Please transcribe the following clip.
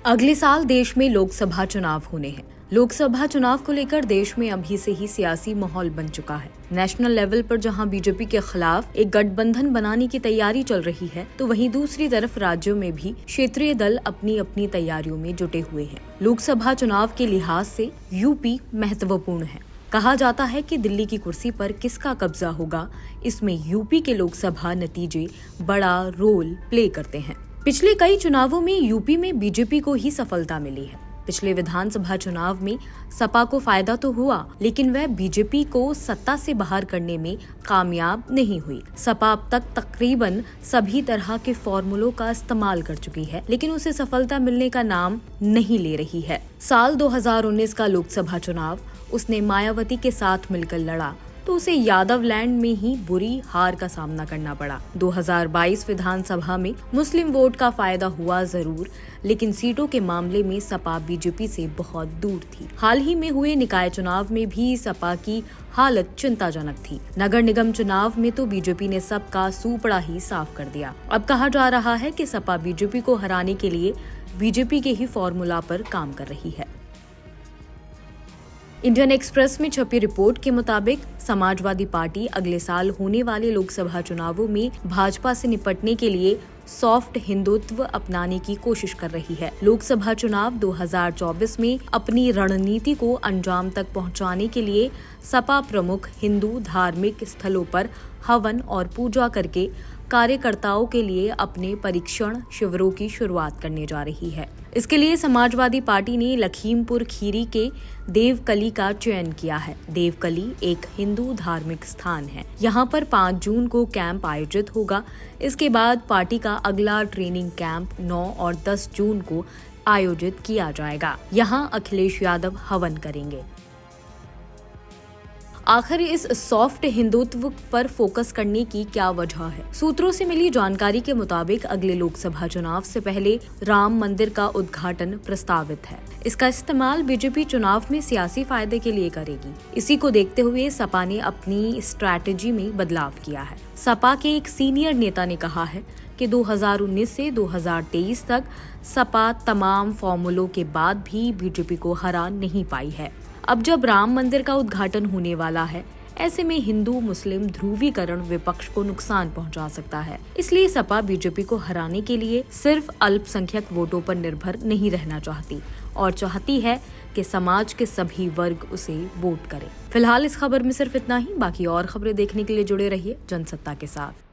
अगले साल देश में लोकसभा चुनाव होने हैं। लोकसभा चुनाव को लेकर देश में अभी से ही सियासी माहौल बन चुका है। नेशनल लेवल पर जहां बीजेपी के खिलाफ एक गठबंधन बनाने की तैयारी चल रही है, तो वहीं दूसरी तरफ राज्यों में भी क्षेत्रीय दल अपनी अपनी तैयारियों में जुटे हुए हैं। लोकसभा चुनाव के लिहाज से यूपी महत्वपूर्ण है। कहा जाता है कि दिल्ली की कुर्सी पर किसका कब्जा होगा, इसमें यूपी के लोकसभा नतीजे बड़ा रोल प्ले करते हैं। पिछले कई चुनावों में यूपी में बीजेपी को ही सफलता मिली है। पिछले विधानसभा चुनाव में सपा को फायदा तो हुआ, लेकिन वह बीजेपी को सत्ता से बाहर करने में कामयाब नहीं हुई। सपा अब तक तकरीबन सभी तरह के फॉर्मूलों का इस्तेमाल कर चुकी है, लेकिन उसे सफलता मिलने का नाम नहीं ले रही है। साल 2019 का लोकसभा चुनाव उसने मायावती के साथ मिलकर लड़ा, तो उसे यादव लैंड में ही बुरी हार का सामना करना पड़ा। 2022 विधानसभा में मुस्लिम वोट का फायदा हुआ जरूर, लेकिन सीटों के मामले में सपा बीजेपी से बहुत दूर थी। हाल ही में हुए निकाय चुनाव में भी सपा की हालत चिंताजनक थी। नगर निगम चुनाव में तो बीजेपी ने सबका सूपड़ा ही साफ कर दिया। अब कहा जा रहा है कि सपा बीजेपी को हराने के लिए बीजेपी के ही फॉर्मूला पर काम कर रही है। इंडियन एक्सप्रेस में छपी रिपोर्ट के मुताबिक समाजवादी पार्टी अगले साल होने वाले लोकसभा चुनावों में भाजपा से निपटने के लिए सॉफ्ट हिंदुत्व अपनाने की कोशिश कर रही है। लोकसभा चुनाव 2024 में अपनी रणनीति को अंजाम तक पहुंचाने के लिए सपा प्रमुख हिंदू धार्मिक स्थलों पर हवन और पूजा करके कार्यकर्ताओं के लिए अपने परीक्षण शिविरों की शुरुआत करने जा रही है। इसके लिए समाजवादी पार्टी ने लखीमपुर खीरी के देवकली का चयन किया है। देवकली एक हिंदू धार्मिक स्थान है। यहाँ पर 5 जून को कैंप आयोजित होगा। इसके बाद पार्टी का अगला ट्रेनिंग कैंप 9 और 10 जून को आयोजित किया जाएगा। यहाँ अखिलेश यादव हवन करेंगे। आखिर इस सॉफ्ट हिंदुत्व पर फोकस करने की क्या वजह है? सूत्रों से मिली जानकारी के मुताबिक अगले लोकसभा चुनाव से पहले राम मंदिर का उद्घाटन प्रस्तावित है। इसका इस्तेमाल बीजेपी चुनाव में सियासी फायदे के लिए करेगी। इसी को देखते हुए सपा ने अपनी स्ट्रैटेजी में बदलाव किया है। सपा के एक सीनियर नेता ने कहा है कि 2019 से 2023 तक सपा तमाम फॉर्मूलों के बाद भी बीजेपी को हरा नहीं पाई है। अब जब राम मंदिर का उद्घाटन होने वाला है, ऐसे में हिंदू मुस्लिम ध्रुवीकरण विपक्ष को नुकसान पहुंचा सकता है। इसलिए सपा बीजेपी को हराने के लिए सिर्फ अल्पसंख्यक वोटों पर निर्भर नहीं रहना चाहती और चाहती है कि समाज के सभी वर्ग उसे वोट करें। फिलहाल इस खबर में सिर्फ इतना ही। बाकी और खबरें देखने के लिए जुड़े रहिए जनसत्ता के साथ।